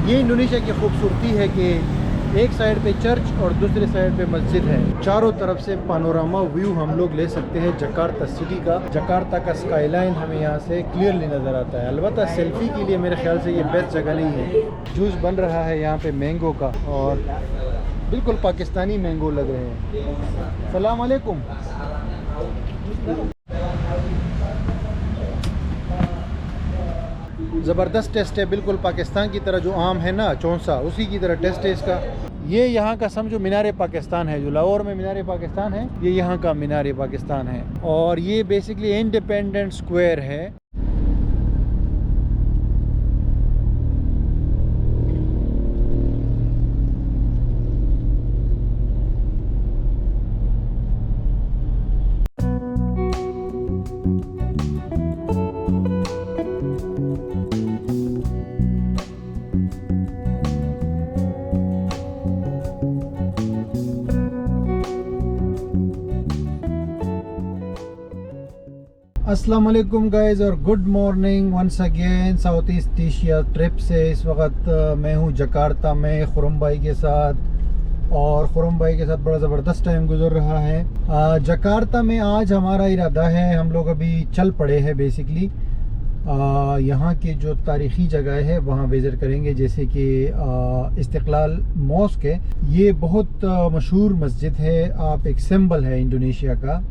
ये इंडोनेशिया की खूबसूरती है कि एक साइड पे चर्च और दूसरे साइड पे मस्जिद है। चारों तरफ से पानोरामा व्यू हम लोग ले सकते हैं जकार्ता सिटी का। जकार्ता का स्काईलाइन हमें यहाँ से क्लियरली नज़र आता है। अलबत्ता सेल्फी के लिए मेरे ख्याल से ये बेस्ट जगह नहीं है। जूस बन रहा है यहाँ पे मैंगो का और बिल्कुल पाकिस्तानी मैंगो लग रहे हैं। सलाम अलैकुम। ज़बरदस्त टेस्ट है, बिल्कुल पाकिस्तान की तरह जो आम है ना चौंसा, उसी की तरह टेस्ट है इसका। ये यहाँ का समझो मीनार पाकिस्तान है। जो लाहौर में मीनार पाकिस्तान है, ये यहाँ का मीनार पाकिस्तान है। और ये बेसिकली इंडिपेंडेंस स्क्वायर है। अस्सलाम वालेकुम गाइस और good morning once again South East Asia trip से। इस वक्त मैं हूँ जकार्ता में खुरम भाई के साथ और खुरम भाई के साथ बड़ा ज़बरदस्त टाइम गुजर रहा है। जकार्ता में आज हमारा इरादा है, हम लोग अभी चल पड़े हैं बेसिकली यहाँ के जो तारीख़ी जगह है वहाँ विज़िट करेंगे। जैसे कि इस्तिक़लाल मॉस्क है, ये बहुत मशहूर मस्जिद है। आप एक सिंबल है इंडोनेशिया का।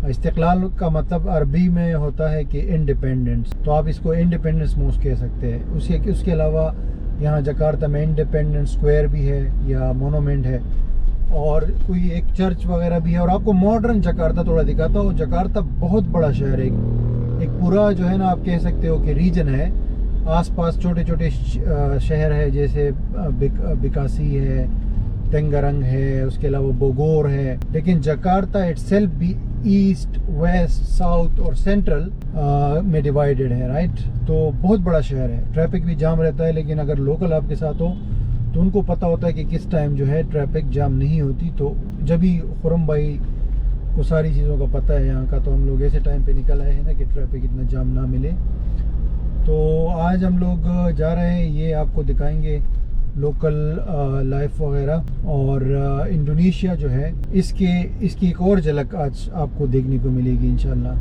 इस्तिक़लाल का मतलब अरबी में होता है कि इंडिपेंडेंस, तो आप इसको इंडिपेंडेंस मॉस्क कह सकते हैं। उसके अलावा यहाँ जकार्ता में इंडिपेंडेंस स्क्वायर भी है या मोनूमेंट है और कोई एक चर्च वगैरह भी है। और आपको मॉडर्न जकार्ता थोड़ा दिखाता हूँ। जकार्ता बहुत बड़ा शहर है, एक पूरा जो है ना आप कह सकते हो कि रीजन है। आसपास छोटे छोटे शहर है, जैसे बिकासी है, तेंगरंग है, उसके अलावा बोगोर है। लेकिन जकार्ता इटसेल्फ भी ईस्ट, वेस्ट, साउथ और सेंट्रल में डिवाइडेड है, राइट। तो बहुत बड़ा शहर है। ट्रैफिक भी जाम रहता है, लेकिन अगर लोकल आपके साथ हो तो उनको पता होता है कि किस टाइम जो है ट्रैफिक जाम नहीं होती। तो जब भी खुरम भाई को सारी चीज़ों का पता है यहाँ का, तो हम लोग ऐसे टाइम पे निकल आए हैं ना कि ट्रैफिक इतना जाम ना मिले। तो आज हम लोग जा रहे हैं, ये आपको दिखाएंगे लोकल लाइफ वगैरह। और इंडोनेशिया जो है इसकी एक और झलक आज आपको देखने को मिलेगी इंशाल्लाह।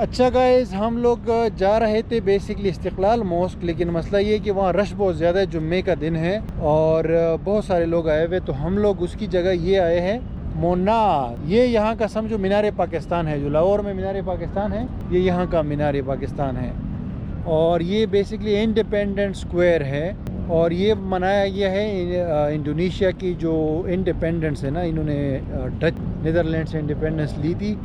अच्छा गाइस, हम लोग जा रहे थे बेसिकली इस्तिक़लाल मॉस्क, लेकिन मसला ये है कि वहाँ रश बहुत ज़्यादा है। जुम्मे का दिन है और बहुत सारे लोग आए हुए, तो हम लोग उसकी जगह ये आए हैं मोना। ये यहाँ का समझो मीनार पाकिस्तान है। जो लाहौर में मीनार पाकिस्तान है, ये यहाँ का मीनार पाकिस्तान है। और ये बेसिकली इंडिपेंडेंस स्क्वायर है और ये मनाया गया है इंडोनेशिया की जो इंडिपेंडेंस है ना, इन्होंने डच नीदरलैंड से इंडिपेंडेंस ली थी,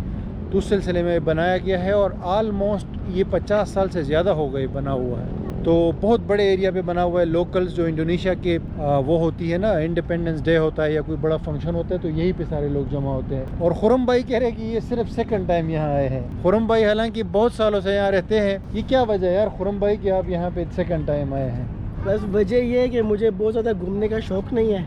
तो उस सिलसिले में बनाया गया है। और आलमोस्ट ये 50 साल से ज़्यादा हो गए बना हुआ है। तो बहुत बड़े एरिया पे बना हुआ है। लोकल्स जो इंडोनेशिया के वो होती है ना, इंडिपेंडेंस डे होता है या कोई बड़ा फंक्शन होता है, तो यहीं पे सारे लोग जमा होते हैं। और खुरम भाई कह रहे हैं कि ये सिर्फ सेकंड टाइम यहाँ आए हैं। खुरम भाई हालांकि बहुत सालों से यहाँ रहते हैं। ये क्या वजह है यार खुरम भाई कि आप यहाँ पे सेकंड टाइम आए हैं? बस वजह ये है कि मुझे बहुत ज़्यादा घूमने का शौक नहीं है।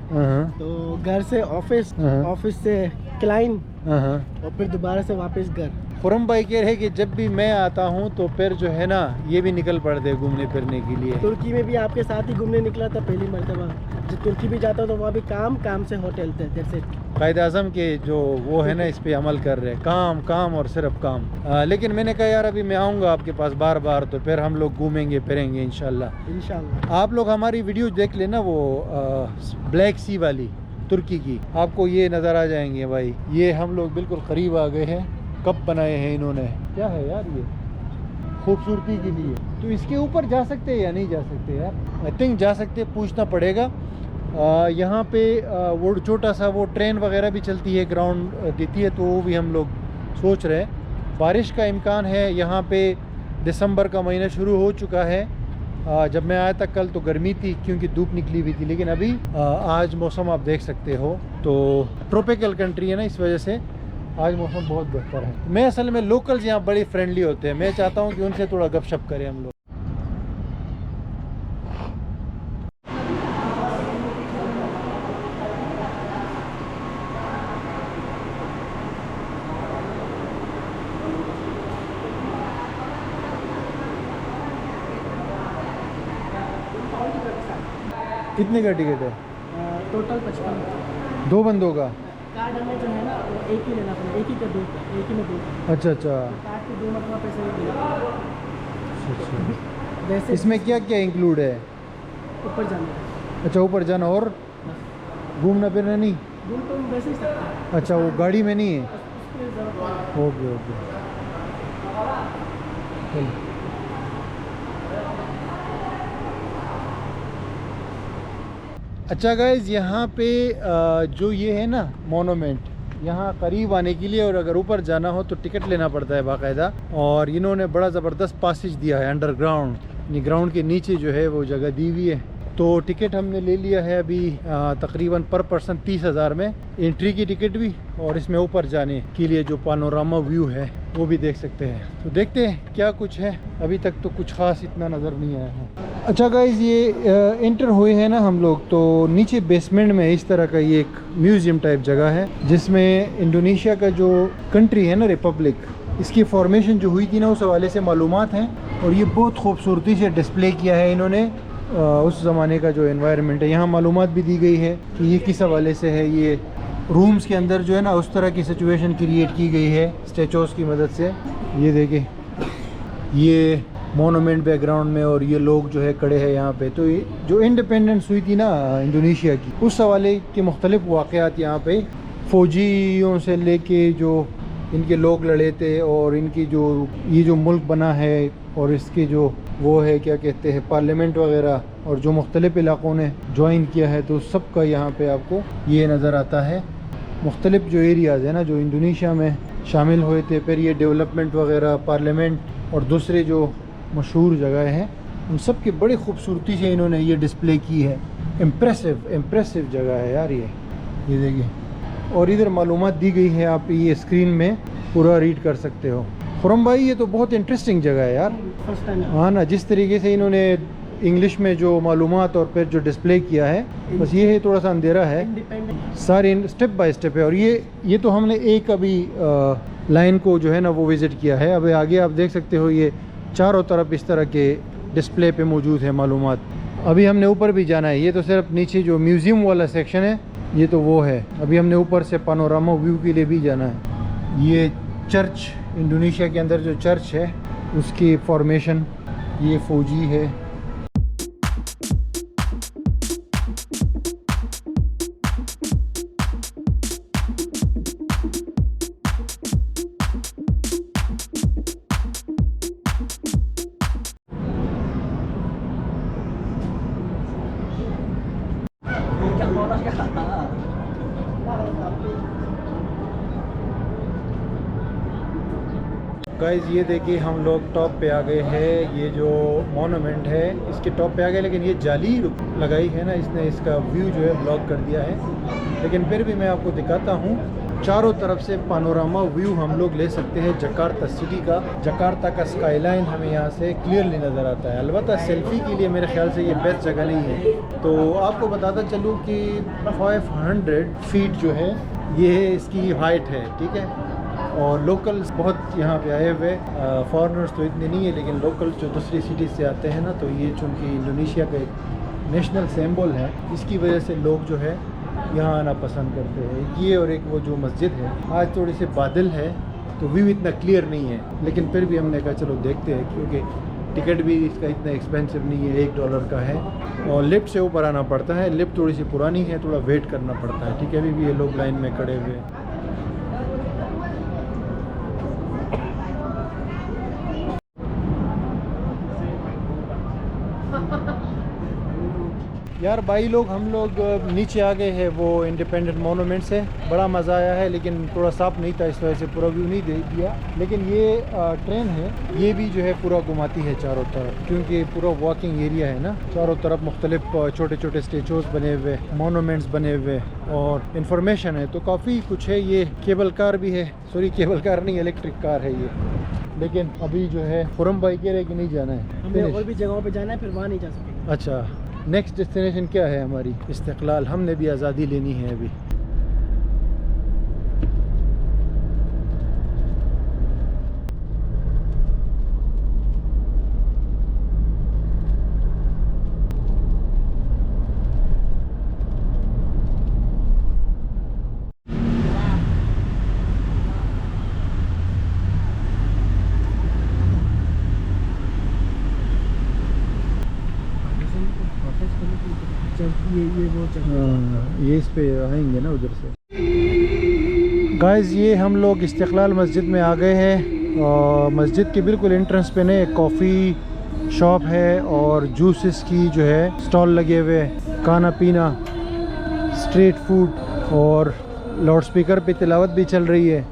तो घर से ऑफिस, ऑफिस से क्लाइंट और फिर दोबारा से वापस घर। खुरम भाई कह रहे हैं कि जब भी मैं आता हूँ तो फिर जो है ना ये भी निकल पड़ते घूमने फिरने के लिए। तुर्की में भी आपके साथ ही घूमने निकला था पहली मरतबा। जब तुर्की भी जाता तो वहाँ भी काम से होटल थे। जैसे कायद आज़म के जो वो है ना इस पे अमल कर रहे हैं, काम काम और सिर्फ काम। लेकिन मैंने कहा यार अभी मैं आऊँगा आपके पास बार बार, तो फिर हम लोग घूमेंगे फिरेंगे इंशाल्लाह। आप लोग हमारी वीडियो देख लेना, वो ब्लैक सी वाली तुर्की की, आपको ये नज़र आ जाएंगे भाई। ये हम लोग बिल्कुल करीब आ गए हैं। कब बनाए हैं इन्होंने, क्या है यार ये खूबसूरती के लिए। तो इसके ऊपर जा सकते हैं या नहीं जा सकते यार? आई थिंक जा सकते, पूछना पड़ेगा। यहाँ पे वो छोटा सा वो ट्रेन वगैरह भी चलती है, ग्राउंड देती है, तो वो भी हम लोग सोच रहे हैं। बारिश का इम्कान है यहाँ पे। दिसंबर का महीना शुरू हो चुका है। जब मैं आया था कल तो गर्मी थी क्योंकि धूप निकली हुई थी, लेकिन अभी आज मौसम आप देख सकते हो। तो ट्रॉपिकल कंट्री है ना, इस वजह से आज मौसम बहुत बेहतर है। मैं असल में लोकल्स यहाँ बड़ी फ्रेंडली होते हैं। मैं चाहता हूँ कि उनसे थोड़ा गपशप करें हम लोग। कितने का टिकट है? टोटल 55। 2 बंदों का? कार्ड हमें जो है ना वो एक ही लेना पड़ेगा, एक ही का 2 का, एक ही में 2 का। अच्छा अच्छा। कार्ड के 2 मतलब पैसे देना। अच्छा। वैसे इसमें क्या क्या इंक्लूड है? ऊपर जाना है। अच्छा, ऊपर जाना और घूमना फिरना नहीं? घूम तो हम वैसे ही सकते हैं। अच्छा, वो गाड़ी में नहीं है? उसकी ज़रूरत है। Okay okay. चलो। अच्छा गाइज, यहाँ पे जो ये है ना मोनूमेंट, यहाँ करीब आने के लिए और अगर ऊपर जाना हो तो टिकट लेना पड़ता है बाकायदा। और इन्होंने बड़ा ज़बरदस्त पासेज दिया है अंडरग्राउंड, ग्राउंड के नीचे जो है वो जगह दी हुई है। तो टिकट हमने ले लिया है अभी तकरीबन पर पर्सन 30,000 में, एंट्री की टिकट भी और इसमें ऊपर जाने के लिए जो पानोरामा व्यू है वो भी देख सकते हैं। तो देखते हैं क्या कुछ है। अभी तक तो कुछ खास इतना नज़र नहीं आया है। अच्छा गाइज, ये इंटर हुए हैं ना हम लोग, तो नीचे बेसमेंट में इस तरह का ये एक म्यूज़ियम टाइप जगह है जिसमें इंडोनेशिया का जो कंट्री है ना, रिपब्लिक, इसकी फॉर्मेशन जो हुई थी ना उस हवाले से मालूमात हैं। और ये बहुत खूबसूरती से डिस्प्ले किया है इन्होंने उस ज़माने का जो एनवायरनमेंट है। यहाँ मालूमात भी दी गई है कि ये किस हवाले से है। ये रूम्स के अंदर जो है ना उस तरह की सिचुएशन क्रिएट की गई है स्टेचूज़ की मदद से। ये देखिए, ये मोनूमेंट बैकग्राउंड में और ये लोग जो है खड़े हैं यहाँ पे। तो ये जो इंडिपेंडेंस हुई थी ना इंडोनेशिया की, उस हवाले के मुख्तलिफ वाक़यात यहाँ पे फ़ौजियों से लेके जो इनके लोग लड़े थे और इनकी जो ये जो मुल्क बना है और इसके जो वो है क्या कहते हैं पार्लियामेंट वगैरह, और जो मुख्तलिफ इलाक़ों ने ज्वाइन किया है, तो सब का यहाँ पे आपको ये नज़र आता है। मुख्तलिफ जो एरियाज़ है ना जो इंडोनेशिया में शामिल हुए थे, फिर ये डेवलपमेंट वगैरह, पार्लियामेंट और दूसरे जो मशहूर जगह हैं, उन सब की बड़ी खूबसूरती से इन्होंने ये डिस्प्ले की है। इम्प्रेसिव जगह है यार ये देखिए। और इधर मालूमात दी गई है, आप ये स्क्रीन में पूरा रीड कर सकते हो। खुरम भाई, ये तो बहुत इंटरेस्टिंग जगह है यार। हाँ ना, जिस तरीके से इन्होंने इंग्लिश में जो मालूमात और फिर जो डिस्प्ले किया है, बस ये है थोड़ा सा अंधेरा है, सारे स्टेप बाय स्टेप है। और ये तो हमने एक अभी लाइन को जो है ना वो विज़िट किया है। अभी आगे आप देख सकते हो ये चारों तरफ इस तरह के डिस्प्ले पे मौजूद है मालूमात। अभी हमने ऊपर भी जाना है। ये तो सिर्फ नीचे जो म्यूज़ियम वाला सेक्शन है ये तो वो है। अभी हमने ऊपर से पानोरामा व्यू के लिए भी जाना है। ये चर्च, इंडोनेशिया के अंदर जो चर्च है उसकी फॉर्मेशन, ये फ़ौजी है। गाइस, ये देखिए हम लोग टॉप पे आ गए हैं। ये जो मोनूमेंट है इसके टॉप पे आ गए, लेकिन ये जाली लगाई है ना इसने, इसका व्यू जो है ब्लॉक कर दिया है। लेकिन फिर भी मैं आपको दिखाता हूँ, चारों तरफ से पानोरामा व्यू हम लोग ले सकते हैं जकार्ता सिटी का। जकार्ता का स्काईलाइन हमें यहाँ से क्लियरली नज़र आता है। अलबत्ता सेल्फी के लिए मेरे ख्याल से ये बेस्ट जगह नहीं है। तो आपको बताता चलूँ कि 500 फीट जो है ये इसकी हाइट है, ठीक है। और लोकल्स बहुत यहाँ पे आए हुए, फॉरेनर्स तो इतने नहीं है, लेकिन लोकल्स जो दूसरी सिटीज़ से आते हैं ना, तो ये चूँकि इंडोनेशिया का एक नेशनल सिंबल है, इसकी वजह से लोग जो है यहाँ आना पसंद करते हैं। ये और एक वो जो मस्जिद है, आज थोड़ी सी बादल है तो व्यू इतना क्लियर नहीं है, लेकिन फिर भी हमने कहा चलो देखते हैं, क्योंकि टिकट भी इसका इतना एक्सपेंसिव नहीं है, $1 का है। और लिफ्ट से ऊपर आना पड़ता है। लिफ्ट थोड़ी सी पुरानी है, थोड़ा वेट करना पड़ता है, ठीक है। अभी भी ये लोग लाइन में खड़े हुए हैं। यार भाई लोग हम लोग नीचे आ गए हैं वो इंडिपेंडेंट मोनूमेंट से। बड़ा मज़ा आया है लेकिन थोड़ा साफ नहीं था, इस वजह से पूरा व्यू नहीं दे दिया। लेकिन ये ट्रेन है, ये भी जो है पूरा घुमाती है चारों तरफ, क्योंकि पूरा वॉकिंग एरिया है ना। चारों तरफ मुख्तलिफ छोटे छोटे स्टेचूज बने हुए, मोनूमेंट्स बने हुए और इंफॉर्मेशन है, तो काफ़ी कुछ है। ये केबल कार भी है, सॉरी केबल कार नहीं, इलेक्ट्रिक कार है ये। लेकिन अभी जो है खुरम भाई कह रहे कि नहीं जाना है, हमें और भी जगहों पे जाना है, फिर वहाँ नहीं जा सकेंगे। अच्छा, नेक्स्ट डेस्टिनेशन क्या है हमारी? इस्तिक़लाल। हमने भी आज़ादी लेनी है अभी। ये वो जगह, ये इस पे आएंगे ना उधर से। गाइस ये हम लोग इस्तिक़लाल मस्जिद में आ गए हैं और मस्जिद के बिल्कुल एंट्रेंस पे ने एक कॉफ़ी शॉप है और जूसेस की जो है स्टॉल लगे हुए, खाना पीना, स्ट्रीट फूड और लाउड स्पीकर पे तिलावत भी चल रही है।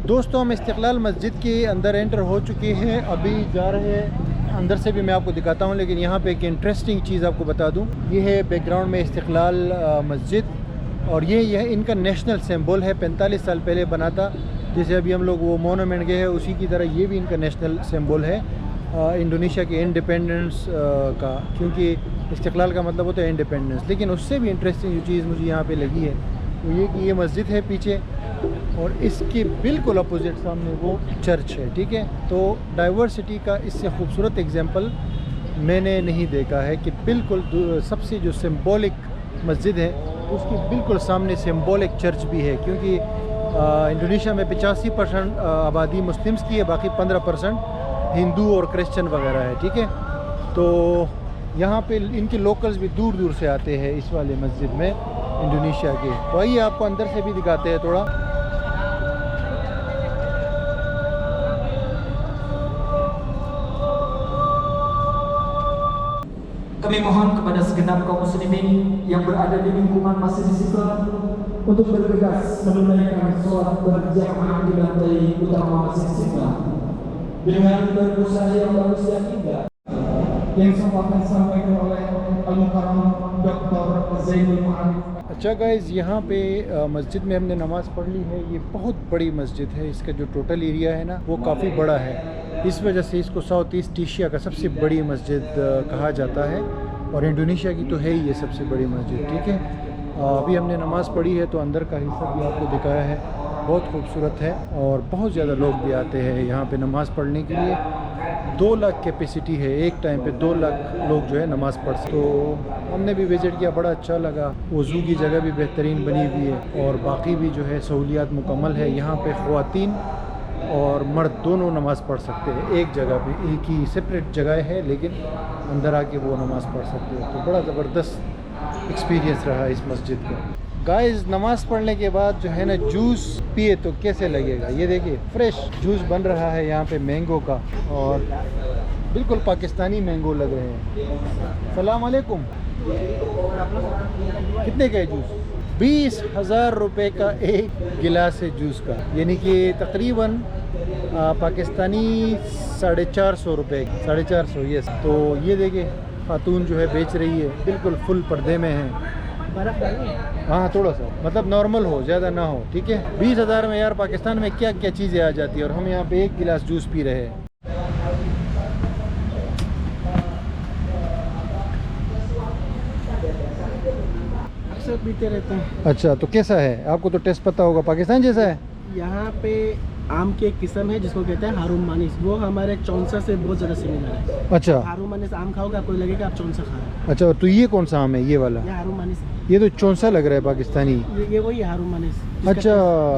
दोस्तों हम इस्तिक़लाल मस्जिद के अंदर एंटर हो चुके हैं, अभी जा रहे हैं अंदर से भी मैं आपको दिखाता हूँ। लेकिन यहाँ पे एक इंटरेस्टिंग चीज़ आपको बता दूँ, ये है बैकग्राउंड में इस्तिक़लाल मस्जिद और ये इनका नेशनल सिंबल है। 45 साल पहले बना था, जैसे अभी हम लोग वो मोनूमेंट गए हैं उसी की तरह ये भी इनका नेशनल सिंबल है इंडोनेशिया के इंडिपेंडेंस का, क्योंकि इस्तिक़लाल का मतलब होता है इंडिपेंडेंस। लेकिन उससे भी इंटरेस्टिंग जो चीज़ मुझे यहाँ पे लगी है वो ये कि ये मस्जिद है पीछे और इसके बिल्कुल अपोजिट सामने वो चर्च है, ठीक है। तो डाइवर्सिटी का इससे खूबसूरत एग्जांपल मैंने नहीं देखा है कि बिल्कुल सबसे जो सिंबॉलिक मस्जिद है उसके बिल्कुल सामने सिंबॉलिक चर्च भी है, क्योंकि इंडोनेशिया में 85% आबादी मुस्लिम्स की है, बाकी 15% हिंदू और क्रिश्चियन वगैरह है, ठीक है। तो यहाँ पे इनके लोकल्स भी दूर दूर से आते हैं इस वाले मस्जिद में इंडोनेशिया के। तो आइए आपको अंदर से भी दिखाते हैं थोड़ा। Kami mohon kepada segenap kaum muslimin yang berada di lingkungan Masjid Istiqlal untuk bergegas menunaikan sholat berjamaah di lantai utama Masjid Istiqlal dengan berbusana yang bagus dan indah yang sempat disampaikan oleh Al-Mukarram Dr. Zainul Ma'arif। अच्छा guys, यहाँ पे मस्जिद में हमने नमाज़ पढ़ ली है। ये बहुत बड़ी मस्जिद है, इसका जो टोटल एरिया है ना वो काफ़ी बड़ा है, इस वजह से इसको साउथ ईस्ट एशिया का सबसे बड़ी मस्जिद कहा जाता है और इंडोनेशिया की तो है ही ये सबसे बड़ी मस्जिद, ठीक है। अभी हमने नमाज़ पढ़ी है तो अंदर का हिस्सा भी आपको दिखाया है, बहुत खूबसूरत है और बहुत ज़्यादा लोग भी आते हैं यहाँ पे नमाज़ पढ़ने के लिए। 2 लाख कैपेसिटी है, एक टाइम पे 2 लाख लोग जो है नमाज़ पढ़ सकते। तो हमने भी विज़िट किया, बड़ा अच्छा लगा। वज़ू की जगह भी बेहतरीन बनी हुई है और बाकी भी जो है सहूलियात मुकम्मल है। यहाँ पे ख़वातीन और मर्द दोनों नमाज़ पढ़ सकते हैं एक जगह पे, एक ही सेपरेट जगह है लेकिन अंदर आके वो नमाज़ पढ़ सकते हैं। तो बड़ा ज़बरदस्त एक्सपीरियंस रहा इस मस्जिद का। गाइस नमाज़ पढ़ने के बाद जो है ना जूस पिए तो कैसे लगेगा, ये देखिए फ्रेश जूस बन रहा है यहाँ पे मैंगो का और बिल्कुल पाकिस्तानी मैंगो लग रहे हैं। सलाम अलैकुम, कितने का है जूस? 20,000 रुपये का एक गिलास है जूस का, यानी कि तकरीबन पाकिस्तानी 450 रुपये, 450 यस। तो ये देखिए खातून जो है बेच रही है, बिल्कुल फुल पर्दे में है। हाँ थोड़ा सा, मतलब नॉर्मल हो, ज़्यादा ना हो, ठीक है। 20,000 में यार पाकिस्तान में क्या क्या चीज़ें आ जाती है और हम यहाँ पे एक गिलास जूस पी रहे हैं। अक्सर पीते रहते हैं। अच्छा तो कैसा है, आपको तो टेस्ट पता होगा, पाकिस्तान जैसा है? यहाँ पे आम की एक किस्म है जिसको कहते हैं हारून मानिस, वो हमारे चौंसा से बहुत ज़्यादा सिमिलर है। अच्छा, हारून मानिस आम खाओगे आपको लगेगा आप चौंसा खा रहे हैं। अच्छा तो ये कौन सा आम है, ये वाला? ये हारून मानिस है। ये तो चौंसा लग रहा है पाकिस्तानी। ये वही हारून मानिस। अच्छा,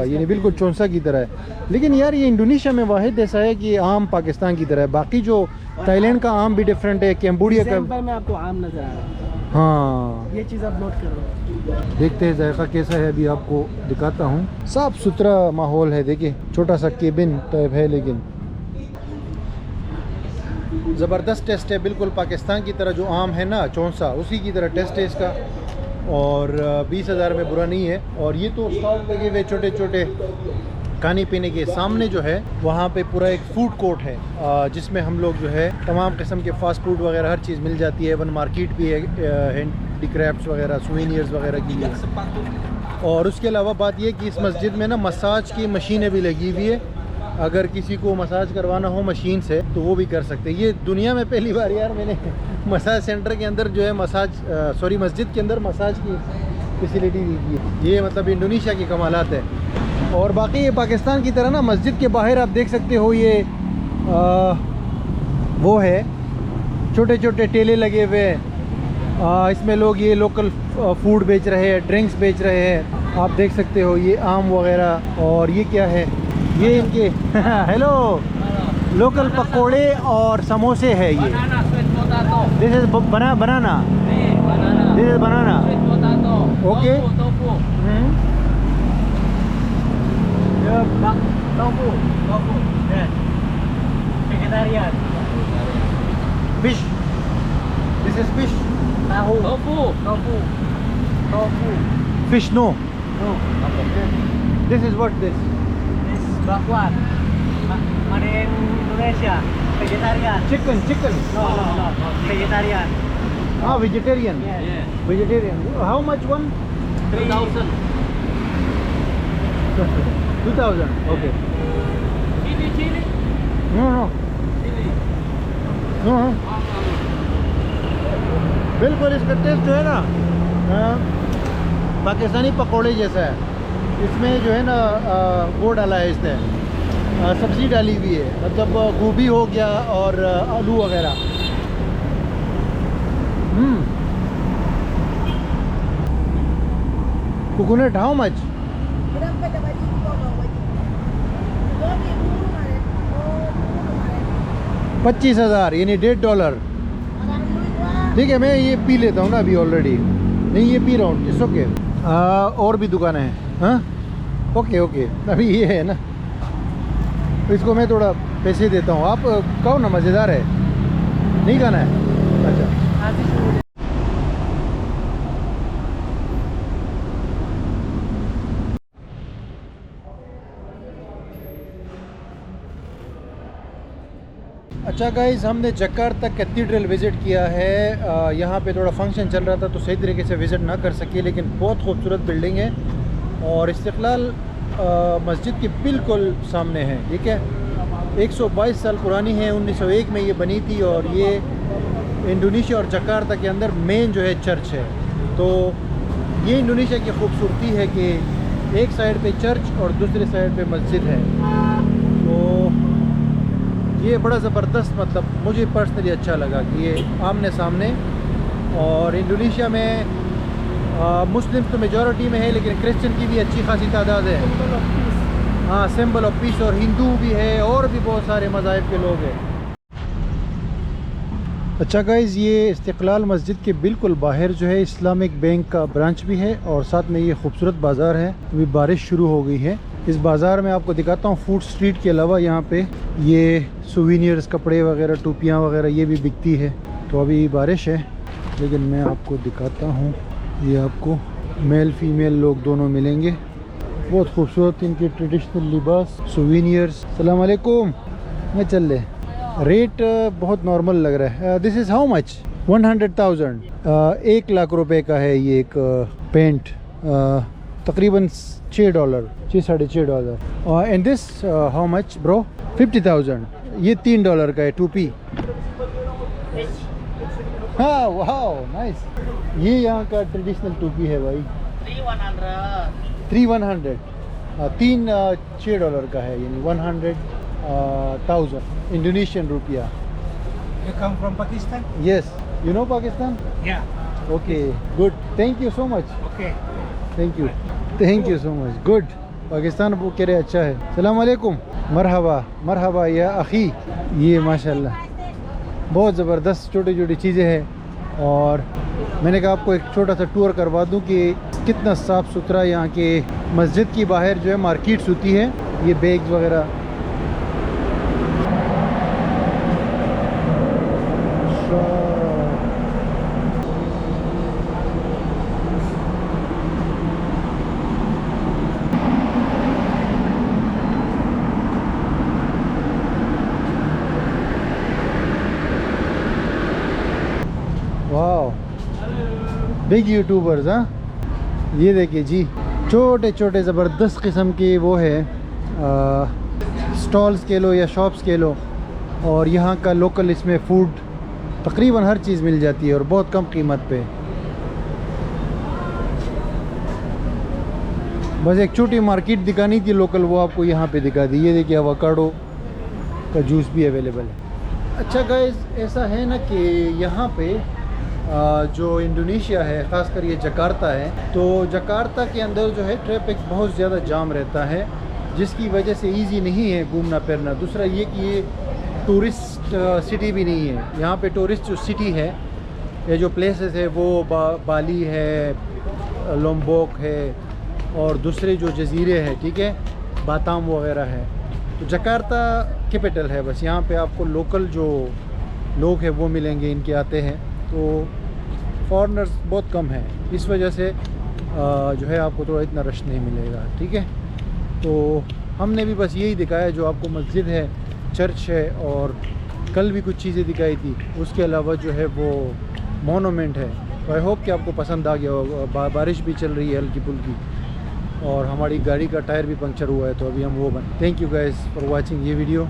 ये बिल्कुल चौंसा की तरह है। लेकिन यार ये इंडोनेशिया में वाहिद ऐसा है कि आम पाकिस्तान की तरह है, बाकी जो थाईलैंड का आम भी डिफरेंट है, कैम्बोडिया का। में आपको आम नजर आ रहा है। हाँ, ये चीज़ आप नोट करो। देखते हैं जायका कैसा है, अभी आपको दिखाता हूँ। साफ सुथरा माहौल है, देखिए छोटा सा केबिन टाइप है, लेकिन ज़बरदस्त टेस्ट है, बिल्कुल पाकिस्तान की तरह जो आम है ना चौंसा, उसी की तरह टेस्ट है इसका। और 20,000 में बुरा नहीं है। और ये तो स्टॉल लगे हुए छोटे छोटे खाने पीने के। सामने जो है वहाँ पे पूरा एक फूड कोर्ट है, जिसमें हम लोग जो है तमाम किस्म के फ़ास्ट फूड वगैरह हर चीज़ मिल जाती है। वन मार्केट भी है, हैंडीक्राफ्ट्स वगैरह, सुवेनियर्स वगैरह की लिए। और उसके अलावा बात यह कि इस मस्जिद में ना मसाज की मशीनें भी लगी हुई है। अगर किसी को मसाज करवाना हो मशीन से तो वो भी कर सकते हैं। ये दुनिया में पहली बार यार मैंने मसाज सेंटर के अंदर जो है मस्जिद के अंदर मसाज की फैसिलिटी दी है। ये मतलब इंडोनेशिया की कमालात है। और बाकी ये पाकिस्तान की तरह ना मस्जिद के बाहर आप देख सकते हो, ये वो है छोटे छोटे ठेले लगे हुए हैं। इसमें लोग ये लोकल फूड बेच रहे हैं, ड्रिंक्स बेच रहे हैं, आप देख सकते हो। ये आम वगैरह। और ये क्या है, ये इनके हेलो, लोकल पकोड़े और समोसे है। ये this is banana, this is banana, okay. Vegetarian fish, this is fish, tofu fish no, no this is what this this bakwan made in Indonesia vegetarian chicken no vegetarian हाँ vegetarian, yes vegetarian. How much one? 3,000 2000, okay. chili no बिल्कुल इसका test जो है ना पाकिस्तानी पकोड़े जैसा है। इसमें जो है ना वो डाला है इसने, सब्ज़ी डाली हुई है, मतलब गोभी हो गया और आलू वगैरह। Coconut how much? 25,000 यानी $1.5। ठीक है, मैं ये पी लेता हूँ ना अभी ऑलरेडी। नहीं ये पी रहा हूँ, इट्स ओके। और भी दुकानें हैं, हाँ ओके ओके। अभी ये है ना, इसको मैं थोड़ा पैसे देता हूँ। आप कहो ना, मज़ेदार है, नहीं खाना है? अच्छा अच्छा गाइज़, हमने जकार्ता कैथीड्रल विज़िट किया है। यहाँ पे थोड़ा फंक्शन चल रहा था तो सही तरीके से विज़िट ना कर सके, लेकिन बहुत खूबसूरत बिल्डिंग है और इस्तिक़लाल मस्जिद के बिल्कुल सामने है। ठीक है, 122 साल पुरानी है, 1901 में ये बनी थी और ये इंडोनेशिया और जकार्ता के अंदर मेन जो है चर्च है। तो ये इंडोनेशिया की खूबसूरती है कि एक साइड पे चर्च और दूसरे साइड पे मस्जिद है। तो ये बड़ा ज़बरदस्त, मतलब मुझे पर्सनली अच्छा लगा कि ये आमने सामने। और इंडोनेशिया में मुस्लिम तो मेजॉरिटी में है, लेकिन क्रिश्चियन की भी अच्छी खासी तादाद है। हाँ, सिंबल ऑफ पीस। और हिंदू भी है और भी बहुत सारे मज़ाहिब के लोग हैं। अच्छा गाइज़, ये इस्तिक़लाल मस्जिद के बिल्कुल बाहर जो है इस्लामिक बैंक का ब्रांच भी है और साथ में ये खूबसूरत बाज़ार है। अभी बारिश शुरू हो गई है। इस बाज़ार में आपको दिखाता हूँ, फूड स्ट्रीट के अलावा यहाँ पे ये सुवेनियर्स, कपड़े वगैरह, टोपियाँ वगैरह ये भी बिकती है। तो अभी बारिश है, लेकिन मैं आपको दिखाता हूँ। ये आपको मेल फीमेल लोग दोनों मिलेंगे। बहुत खूबसूरत इनके ट्रेडिशनल लिबास, सुवेनियर्स। अस्सलाम वालेकुम, मैं चल ले। रेट बहुत नॉर्मल लग रहा है। This is how much? 100,000, 1 lakh रुपए का है ये एक पेंट, तकरीबन $6, $6.5। And this how much bro? 50,000। ये $3 का है टोपी। हाँ वाह नाइस। ये यहाँ का ट्रेडिशनल टोपी है भाई। 3,100। 6 का है, यानी 100,000 Indonesian rupiah. You come from Pakistan? Yes, you know Pakistan? Yeah. Okay, good. Thank you so much. Okay. Thank you. Thank you so much. Good. Pakistan वो कह रहे अच्छा है। सलाम वालेकुम, मरहबा मरहबा या अखी। ये माशाल्लाह बहुत ज़बरदस्त छोटी छोटी चीज़ें हैं। और मैंने कहा आपको एक छोटा सा टूर करवा दूं कि कितना साफ़ सुथरा यहाँ के मस्जिद की बाहर जो है मार्केट्स होती है, ये बैग्स वगैरह। वाह, बिग यूट्यूबर्स। हाँ, ये देखिए जी, छोटे छोटे ज़बरदस्त किस्म के वो है स्टॉल्स के लो या शॉप्स के लो, और यहाँ का लोकल इसमें फूड तकरीबन हर चीज़ मिल जाती है और बहुत कम कीमत पे। बस एक छोटी मार्केट दिखानी थी लोकल, वो आपको यहाँ पे दिखा दी। ये देखिए एवोकाडो का जूस भी अवेलेबल है। अच्छा गाइस, ऐसा है ना कि यहाँ पे जो इंडोनेशिया है, ख़ासकर ये जकार्ता है, तो जकार्ता के अंदर जो है ट्रैफिक बहुत ज़्यादा जाम रहता है, जिसकी वजह से इजी नहीं है घूमना फिरना। दूसरा ये कि ये टूरिस्ट सिटी भी नहीं है। यहाँ पे टूरिस्ट जो सिटी है, ये जो प्लेसेस है वो बाली है, लोम्बोक है और दूसरे जो जजीरे हैं, ठीक है, बाताम वगैरह है। तो जकार्ता कैपिटल है। बस यहाँ पे आपको लोकल जो लोग हैं वो मिलेंगे, इनके आते हैं, तो फॉरेनर्स बहुत कम है। इस वजह से जो है आपको थोड़ा इतना रश नहीं मिलेगा, ठीक है। तो हमने भी बस यही दिखाया, जो आपको मस्जिद है, चर्च है, और कल भी कुछ चीज़ें दिखाई थी। उसके अलावा जो है वो मोनूमेंट है। तो आई होप कि आपको पसंद आ गया होगा। बारिश भी चल रही है हल्की फुल्की, और हमारी गाड़ी का टायर भी पंक्चर हुआ है, तो अभी हम वो thank you guys for watching ये वीडियो।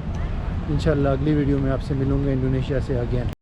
इंशाल्लाह अगली वीडियो में आपसे मिलूँगा इंडोनेशिया से अगेन।